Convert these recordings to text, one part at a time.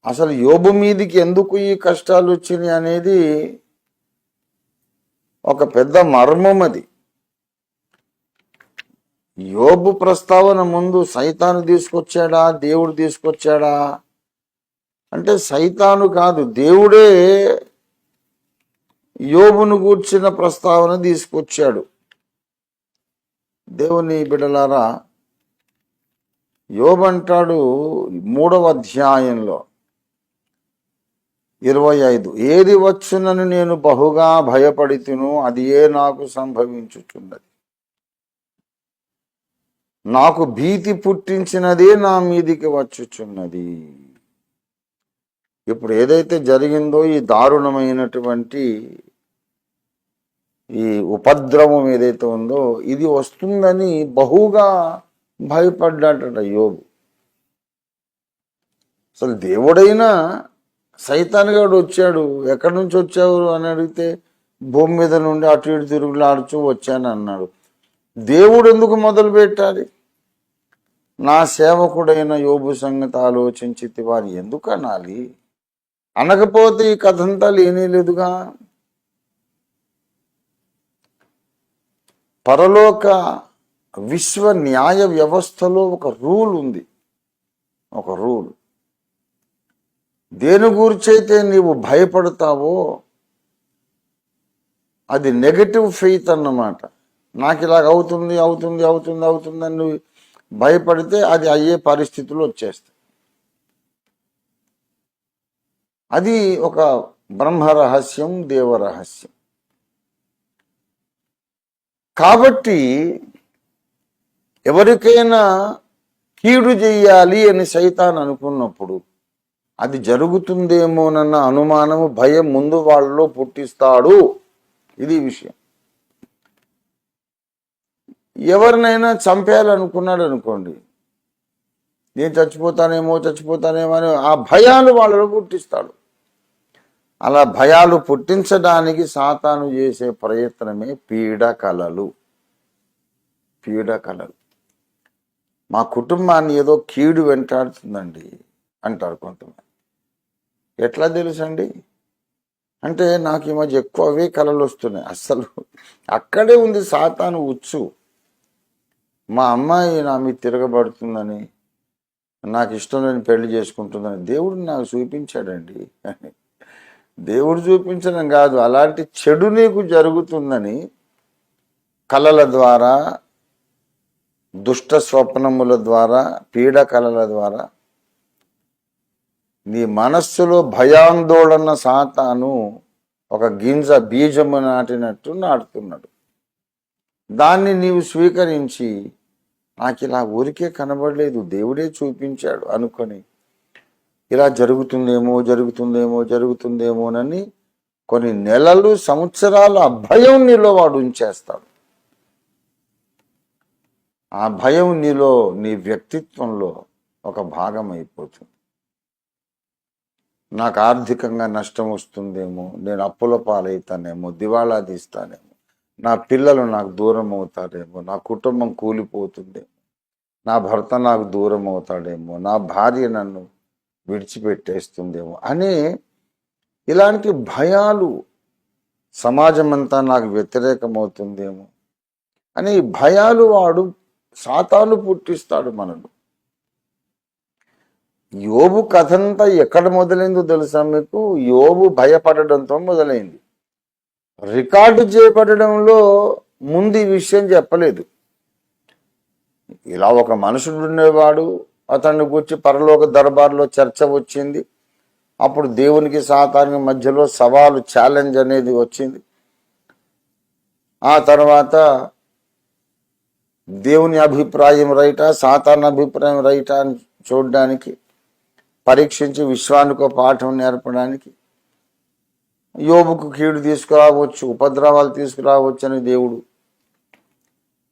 అసలు యోబు మీదికి ఎందుకు ఈ కష్టాలు వచ్చినాయి అనేది ఒక పెద్ద మర్మం. అది యోబు ప్రస్తావన ముందు సైతాను తీసుకొచ్చాడా, దేవుడు తీసుకొచ్చాడా అంటే సైతాను కాదు, దేవుడే యోబును గూర్చిన ప్రస్తావన తీసుకొచ్చాడు. దేవుని బిడ్డలారా, యోబు అంటాడు 3వ అధ్యాయంలో 25, ఏది వచ్చునని నేను బహుగా భయపడితును, అది నాకు సంభవించుచున్నది. నాకు భీతి పుట్టించినదే నా మీదికి వచ్చుచున్నది. ఇప్పుడు ఏదైతే జరిగిందో ఈ దారుణమైనటువంటి ఈ ఉపద్రవం ఏదైతే ఉందో ఇది వస్తుందని బహుగా భయపడ్డాడట యోబు. అసలు దేవుడైనా సైతానుగాడు వచ్చాడు, ఎక్కడి నుంచి వచ్చావు అని అడిగితే భూమి మీద నుండి అటు ఇటు తిరుగులాడుచూ వచ్చాను అన్నాడు. దేవుడు ఎందుకు మొదలు పెట్టాలి? నా సేవకుడైన యోబు సంగతి ఆలోచించి వారు ఎందుకు అనాలి? అనకపోతే ఈ కథంతా లేనేలేదుగా. పరలోక విశ్వ న్యాయ వ్యవస్థలో ఒక రూల్ ఉంది, ఒక రూల్. దేని గురించైతే నీవు భయపడతావో అది నెగటివ్ ఫెయిత్ అన్నమాట. నాకు ఇలాగ అవుతుంది అవుతుంది అవుతుంది అవుతుందని నువ్వు భయపడితే అది అయ్యే పరిస్థితులు వచ్చేస్తాయి. అది ఒక బ్రహ్మ రహస్యం, దేవ రహస్యం. కాబట్టి ఎవరికైనా కీడు చెయ్యాలి అని సైతాన్ అనుకున్నప్పుడు అది జరుగుతుందేమోనన్న అనుమానము, భయం ముందు వాళ్ళలో పుట్టిస్తాడు. ఇది విషయం. ఎవరినైనా చంపేయాలనుకున్నాడు అనుకోండి, నేను చచ్చిపోతానేమో అని ఆ భయాలు వాళ్ళలో పుట్టిస్తాడు. అలా భయాలు పుట్టించడానికి సాతాను చేసే ప్రయత్నమే పీడకలలు. పీడకలలు. మా కుటుంబాన్ని ఏదో కీడు వెంటాడుతుందండి అంటారు కొంతమంది. ఎట్లా తెలుసండి అంటే, నాకు ఈ మధ్య ఎక్కువ అవే కలలు వస్తున్నాయి. అస్సలు అక్కడే ఉంది సాతాను ఉచ్చు. మా అమ్మాయి నా మీద తిరగబడుతుందని, నాకు ఇష్టం లేని పెళ్లి చేసుకుంటుందని దేవుడు నాకు చూపించాడండి. దేవుడు చూపించడం కాదు, అలాంటి చెడు నీకు జరుగుతుందని కలల ద్వారా, దుష్ట స్వప్నముల ద్వారా, పీడ కలల ద్వారా నీ మనస్సులో భయాందోళన సాతాను ఒక గింజ బీజము నాటినట్టు నాటుతున్నాడు. దాన్ని నీవు స్వీకరించి, నాకు ఇలా ఊరికే కనబడలేదు, దేవుడే చూపించాడు అనుకొని ఇలా జరుగుతుందేమోనని కొన్ని నెలలు, సంవత్సరాలు ఆ భయం నీలో వాడు ఉంచేస్తాడు. ఆ భయం నీలో, నీ వ్యక్తిత్వంలో ఒక భాగం అయిపోతుంది. నాకు ఆర్థికంగా నష్టం వస్తుందేమో, నేను అప్పుల పాలవుతానేమో, దివాళా తీస్తానేమో, నా పిల్లలు నాకు దూరం అవుతారేమో, నా కుటుంబం కూలిపోతుందేమో, నా భర్త నాకు దూరం అవుతాడేమో, నా భార్య నన్ను విడిచిపెట్టేస్తుందేమో అని ఇలాంటి భయాలు, సమాజం అంతా నాకు వ్యతిరేకమవుతుందేమో అని భయాలు వాడు సాతాను పుట్టిస్తాడు మనలో. యోబు కథంతా ఎక్కడ మొదలైందో తెలుసా మీకు? యోబు భయపడడంతో మొదలైంది. రికార్డు చేయబడడంలో ముందు ఈ విషయం చెప్పలేదు. ఇలా ఒక మనుషుడు ఉండేవాడు, అతన్ని గురించి పరలోక దర్బార్లో చర్చ వచ్చింది. అప్పుడు దేవునికి సాతానికి మధ్యలో సవాలు, ఛాలెంజ్ అనేది వచ్చింది. ఆ తర్వాత దేవుని అభిప్రాయం రైటా, సాతాను అభిప్రాయం రైటా అని చూడడానికి, పరీక్షించి విశ్వానికి పాఠం నేర్పడానికి, యోబుకు కీడు తీసుకురావచ్చు, ఉపద్రవాలు తీసుకురావచ్చు అని దేవుడు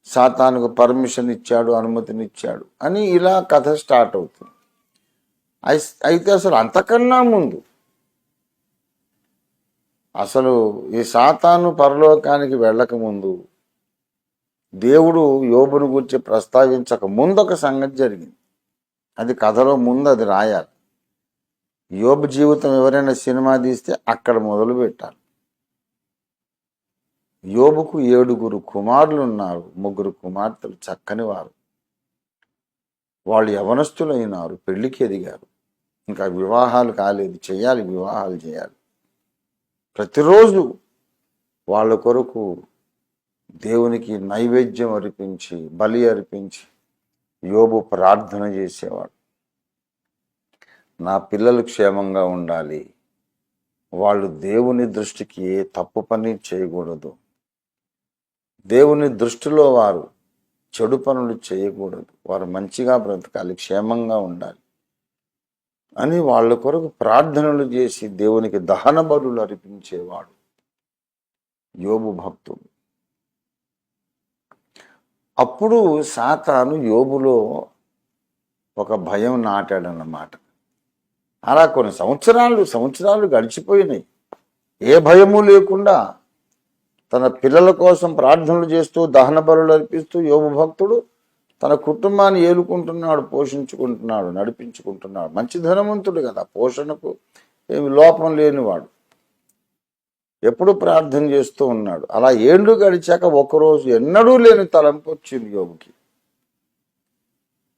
సాతానుకు పర్మిషన్ ఇచ్చాడు, అనుమతినిచ్చాడు అని ఇలా కథ స్టార్ట్ అవుతుంది. అయితే అసలు అంతకన్నా ముందు, అసలు ఈ సాతాను పరలోకానికి వెళ్ళకముందు, దేవుడు యోబును గురించి ప్రస్తావించక ముందు ఒక సంగతి జరిగింది. అది కథలో ముందు అది రాయాలి. యోబు జీవితం ఎవరైనా సినిమా తీస్తే అక్కడ మొదలు పెట్టాలి. యోబుకు 7 కుమారులు ఉన్నారు, 3 కుమార్తెలు చక్కని వారు. వాళ్ళు యవనస్తులైనారు, పెళ్లికి ఎదిగారు, ఇంకా వివాహాలు కాలేదు, చేయాలి, వివాహాలు చేయాలి. ప్రతిరోజు వాళ్ళ కొరకు దేవునికి నైవేద్యం అర్పించి, బలి అర్పించి యోబు ప్రార్థన చేసేవాడు. నా పిల్లలు క్షేమంగా ఉండాలి, వాళ్ళు దేవుని దృష్టికి ఏ తప్పు పని చేయకూడదు, దేవుని దృష్టిలో వారు చెడు పనులు చేయకూడదు, వారు మంచిగా బ్రతకాలి, క్షేమంగా ఉండాలి అని వాళ్ళ కొరకు ప్రార్థనలు చేసి దేవునికి దహన బలులు అర్పించేవాడు యోబు భక్తుడు. అప్పుడు సాతాను యోబులో ఒక భయం నాటాడన్నమాట. అలా కొన్ని సంవత్సరాలు గడిచిపోయినాయి. ఏ భయము లేకుండా తన పిల్లల కోసం ప్రార్థనలు చేస్తూ దహన బలులు అర్పిస్తూ యోబు భక్తుడు తన కుటుంబాన్ని ఏలుకుంటున్నాడు, పోషించుకుంటున్నాడు, నడిపించుకుంటున్నాడు. మంచి ధనవంతుడు కదా, పోషణకు ఏమి లోపం లేనివాడు. ఎప్పుడు ప్రార్థన చేస్తూ ఉన్నాడు. అలా ఏళ్ళు గడిచాక ఒకరోజు ఎన్నడూ లేని తలంపు వచ్చింది యోబుకి.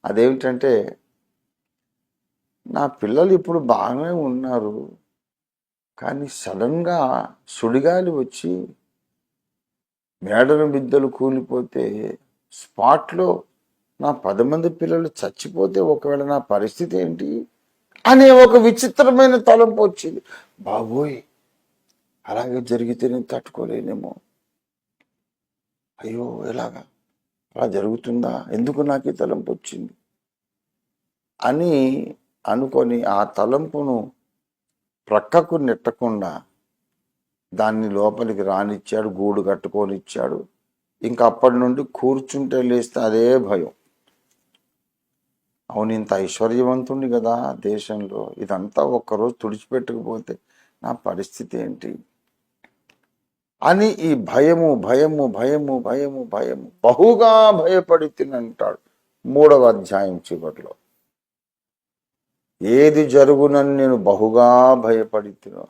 అదేమిటంటే, నా పిల్లలు ఇప్పుడు బాగానే ఉన్నారు, కానీ సడన్గా సుడిగాలి వచ్చి మేడల బిద్దలు కూలిపోతే స్పాట్లో నా 10 మంది పిల్లలు చచ్చిపోతే ఒకవేళ నా పరిస్థితి ఏంటి అనే ఒక విచిత్రమైన తలంపు వచ్చింది. బాబోయ్, అలాగే జరిగితే నేను తట్టుకోలేనేమో, అయ్యో ఎలాగా, అలా జరుగుతుందా, ఎందుకు నాకు ఈ తలంపు వచ్చింది అని అనుకొని ఆ తలంపును ప్రక్కకు నెట్టకుండా దాన్ని లోపలికి రానిచ్చాడు, గూడు కట్టుకొని ఇచ్చాడు. ఇంకా అప్పటి నుండి కూర్చుంటే లేస్తే అదే భయం. అవును, ఇంత ఐశ్వర్యవంతుణ్ణి కదా దేశంలో, ఇదంతా ఒక్కరోజు తుడిచిపెట్టకపోతే నా పరిస్థితి ఏంటి అని ఈ భయము భయము భయము భయము భయము బహుగా భయపడి తినంటాడు 3వ అధ్యాయం చివరిలో. ఏది జరుగునని నేను బహుగా భయపడి తినో,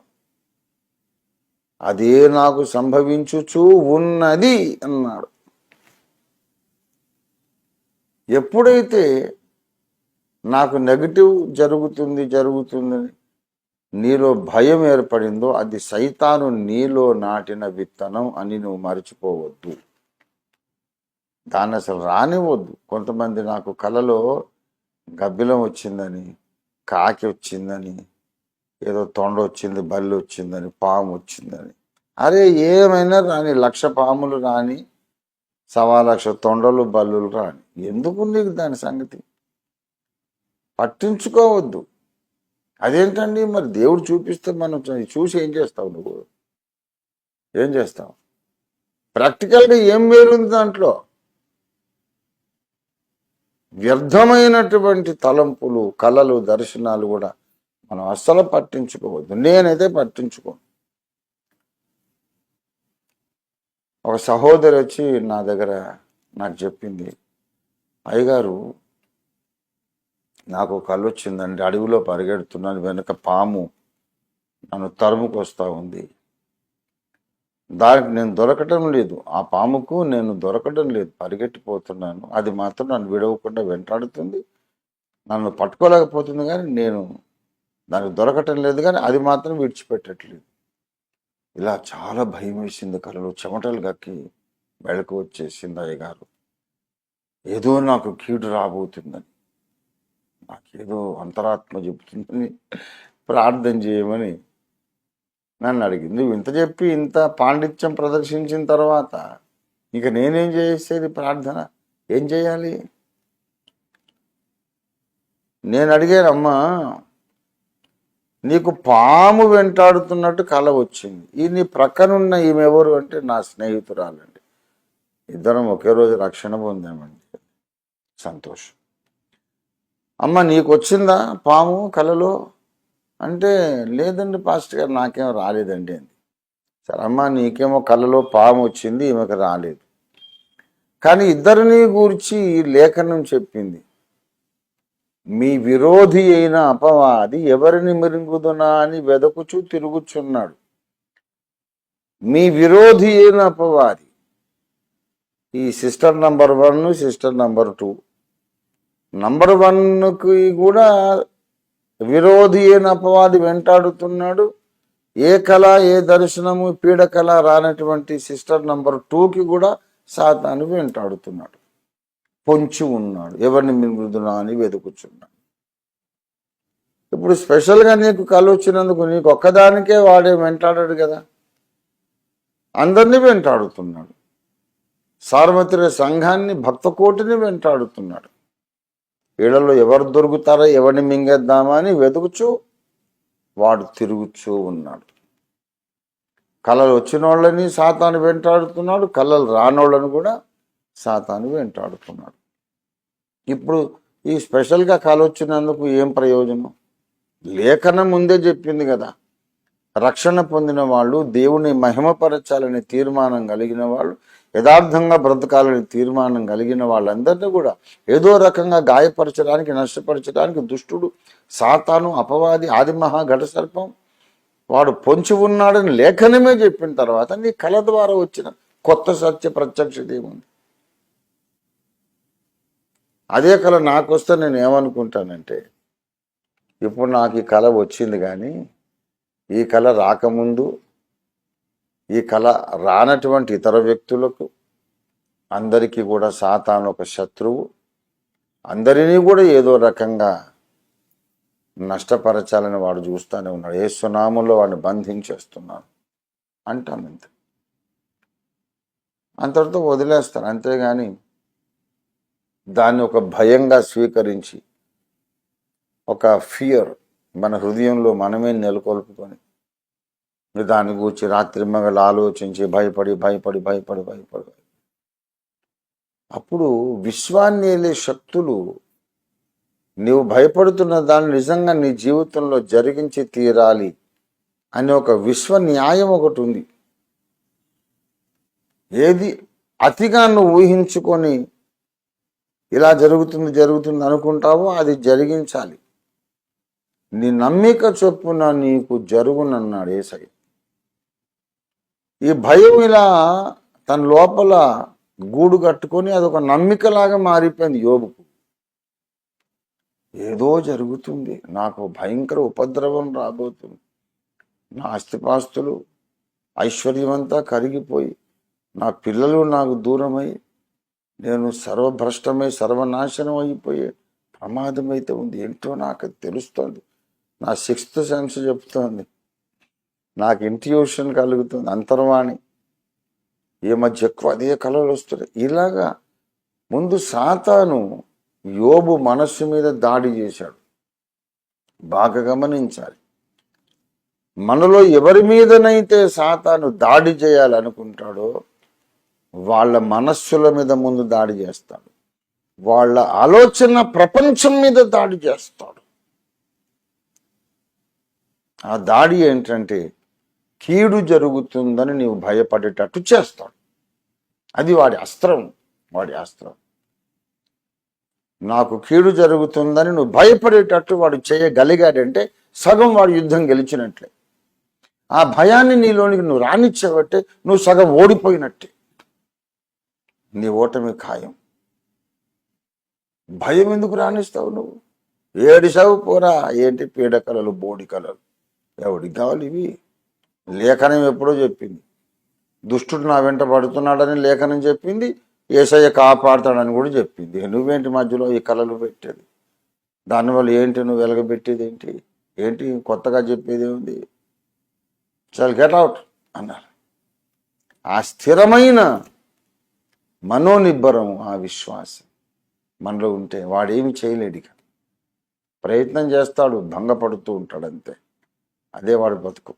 అదే నాకు సంభవించుచూ ఉన్నది అన్నాడు. ఎప్పుడైతే నాకు నెగటివ్ జరుగుతుందని నీలో భయం ఏర్పడిందో అది సైతాను నీలో నాటిన విత్తనం అని నువ్వు మర్చిపోవద్దు. దాన్ని అసలు రానివ్వద్దు. కొంతమంది నాకు కలలో గబ్బిలం వచ్చిందని, కాకి వచ్చిందని, ఏదో తొండ వచ్చింది, బల్లి వచ్చిందని, పాము వచ్చిందని. అరే ఏమైనా రాని, 1,00,000 పాములు రాని, 1,00,000 తొండలు బల్లులు రాని, ఎందుకు నీకు దాని సంగతి పట్టించుకోవద్దు. అదేంటండి మరి దేవుడు చూపిస్తే మనం చూసి ఏం చేస్తావు? నువ్వు ఏం చేస్తావు? ప్రాక్టికల్గా ఏం వేరుంది దాంట్లో? వ్యర్థమైనటువంటి తలంపులు, కళలు, దర్శనాలు కూడా మనం అస్సలు పట్టించుకోవద్దు. నేనైతే పట్టించుకోను. ఒక సహోదరి వచ్చి నా దగ్గర నాకు చెప్పింది, అయ్యగారు నాకు కళ్ళు వచ్చిందండి, అడవిలో పరిగెడుతున్నాను, వెనక పాము నన్ను తరుముకొస్తా ఉంది, దానికి నేను దొరకటం లేదు, ఆ పాముకు నేను దొరకడం లేదు, పరిగెట్టిపోతున్నాను, అది మాత్రం నన్ను విడవకుండా వెంటాడుతుంది, నన్ను పట్టుకోలేకపోతుంది, కానీ నేను దానికి దొరకటం లేదు, కానీ అది మాత్రం విడిచిపెట్టట్లేదు. ఇలా చాలా భయం వేసింది, కళ్ళు చెమటలు గక్కి మెడకు వచ్చేసింది. అయ్యగారు ఏదో నాకు కీడు రాబోతుందని, నాకేదో అంతరాత్మ చెబుతుందని ప్రార్థన చేయమని నన్ను అడిగింది. నువ్వు ఇంత చెప్పి ఇంత పాండిత్యం ప్రదర్శించిన తర్వాత ఇక నేనేం చేసేది? ప్రార్థన ఏం చేయాలి? నేను అడిగానమ్మా, నీకు పాము వెంటాడుతున్నట్టు కల వచ్చింది, ఈ నీ ప్రక్కనున్న ఈమె ఎవరు అంటే నా స్నేహితురాలండి, ఇద్దరం ఒకే రోజు రక్షణ పొందామండి. సంతోషం. అమ్మ నీకు వచ్చిందా పాము కలలో అంటే, లేదండి పాస్టర్ గారు నాకేమో రాలేదండి అంది. సరే అమ్మ, నీకేమో కలలో పాము వచ్చింది, ఈమెకు రాలేదు, కానీ ఇద్దరిని గూర్చి లేఖనం చెప్పింది, మీ విరోధి అయిన అపవాది ఎవరిని మిరుగుదునా అని వెదకుచూ తిరుగుచున్నాడు. మీ విరోధి అయిన అపవాది, ఈ sister number 1, sister number 2. Number 1కి కూడా విరోధి అయిన అపవాది వెంటాడుతున్నాడు. ఏ కళ, ఏ దర్శనము, పీడకళ రానటువంటి సిస్టర్ నంబర్ 2కి కూడా సాతాను వెంటాడుతున్నాడు, పొంచి ఉన్నాడు, ఎవరిని మింగుదునా అని వెతుకుచున్నాడు. ఇప్పుడు స్పెషల్గా నీకు కళ వచ్చినందుకు నీకు ఒక్కదానికే వాడే వెంటాడాడు కదా, అందరినీ వెంటాడుతున్నాడు. సార్వత్రిక సంఘాన్ని, భక్తకోటిని వెంటాడుతున్నాడు. వీళ్ళలో ఎవరు దొరుకుతారో, ఎవరిని మింగేద్దామా అని వెతుకుచూ వాడు తిరుగుచూ ఉన్నాడు. కళలు వచ్చిన వాళ్ళని సాతాను వెంటాడుతున్నాడు, కళలు రానోళ్ళని కూడా సాతాను వెంటాడుతున్నాడు. ఇప్పుడు ఈ స్పెషల్గా కళ వచ్చినందుకు ఏం ప్రయోజనం? లేఖనం ముందే చెప్పింది కదా, రక్షణ పొందిన వాళ్ళు, దేవుని మహిమపరచాలని తీర్మానం కలిగిన వాళ్ళు, యథార్థంగా బ్రతకాలని తీర్మానం కలిగిన వాళ్ళందరినీ కూడా ఏదో రకంగా గాయపరచడానికి, నష్టపరచడానికి దుష్టుడు, సాతాను, అపవాది, ఆది మహా ఘట సర్పం వాడు పొంచి ఉన్నాడని లేఖనమే చెప్పిన తర్వాత నీ కళ ద్వారా వచ్చిన కొత్త సత్య ప్రత్యక్షత ఏముంది? అదే కళ నాకు వస్తే నేను ఏమనుకుంటానంటే, ఇప్పుడు నాకు ఈ కళ వచ్చింది, కానీ ఈ కళ రాకముందు, ఈ కళ రానటువంటి ఇతర వ్యక్తులకు అందరికీ కూడా సాతాను ఒక శత్రువు, అందరినీ కూడా ఏదో రకంగా నష్టపరచాలని వాడు చూస్తూనే ఉన్నాడు. యేసు నామములో వాడిని బంధించేస్తున్నాను అంటాను, అంతే. అంతటితో వదిలేస్తాను. అంతేగాని దాన్ని ఒక భయంగా స్వీకరించి, ఒక ఫియర్ మన హృదయంలో మనమే నెలకొల్పుకొని దాని గురించి రాత్రి మగలు ఆలోచించి భయపడి భయపడి భయపడి భయపడి అప్పుడు విశ్వాన్ని ఏలే శక్తులు నీవు భయపడుతున్న దాన్ని నిజంగా నీ జీవితంలో జరిగించి తీరాలి అనే ఒక విశ్వ న్యాయం ఒకటి ఉంది. ఏది అతిగా నువ్వు ఊహించుకొని ఇలా జరుగుతుంది జరుగుతుంది అనుకుంటావో అది జరిగించాలి. నీ నమ్మిక చొప్పున నీకు జరుగునన్నాడు యేసయ్య. ఈ భయం ఇలా తన లోపల గూడు కట్టుకొని అదొక నమ్మికలాగా మారిపోయింది యోబుకు. ఏదో జరుగుతుంది, నాకు భయంకర ఉపద్రవం రాబోతుంది, నా ఆస్తిపాస్తులు ఐశ్వర్యమంతా కరిగిపోయి నా పిల్లలు నాకు దూరమై నేను సర్వభ్రష్టమై సర్వనాశనం అయిపోయే ప్రమాదం అయితే ఉంది. ఏంటో నాకు తెలుస్తోంది, నా 6th సెన్స్ చెప్తోంది, నాకు ఇంట్యూషన్ కలుగుతుంది, అంతర్వాణి. ఈ మధ్య ఎక్కువ అదే కళలు వస్తున్నాయి. ఇలాగా ముందు సాతాను యోబు మనస్సు మీద దాడి చేశాడు. బాగా గమనించాలి. మనలో ఎవరి మీదనైతే సాతాను దాడి చేయాలనుకుంటాడో వాళ్ళ మనస్సుల మీద ముందు దాడి చేస్తాడు, వాళ్ళ ఆలోచన ప్రపంచం మీద దాడి చేస్తాడు. ఆ దాడి ఏంటంటే కీడు జరుగుతుందని నీవు భయపడేటట్టు చేస్తాడు. అది వాడి అస్త్రం, వాడి అస్త్రం. నాకు కీడు జరుగుతుందని నువ్వు భయపడేటట్టు వాడు చేయగలిగాడంటే సగం వాడు యుద్ధం గెలిచినట్లే. ఆ భయాన్ని నీలోనికి నువ్వు రానిచ్చావంటే నువ్వు సగం ఓడిపోయినట్టే, నీ ఓటమి ఖాయం. భయం ఎందుకు రాణిస్తావు? నువ్వు ఏడిసావు పోరా, ఏంటి పీడకలలు, బోడి కలలు, ఎవడికి కావాలి ఇవి? లేఖనం ఎప్పుడో చెప్పింది, దుష్టుడు నా వెంట పడుతున్నాడని లేఖనం చెప్పింది, యేసయ్య కాపాడుతాడని కూడా చెప్పింది. నువ్వేంటి మధ్యలో ఈ కళలు పెట్టేది? దానివల్ల ఏంటి నువ్వు వెలగబెట్టేది ఏంటి? ఏంటి కొత్తగా చెప్పేది ఉంది? చల్ గెట్ అవుట్ అన్నారు. ఆ స్థిరమైన మనోనిబ్బరం, ఆ విశ్వాసం మనలో ఉంటే వాడేమి చేయలేడు. ఇక ప్రయత్నం చేస్తాడు, భంగపడుతూ ఉంటాడు, అంతే. అదే వాడు బతుకు.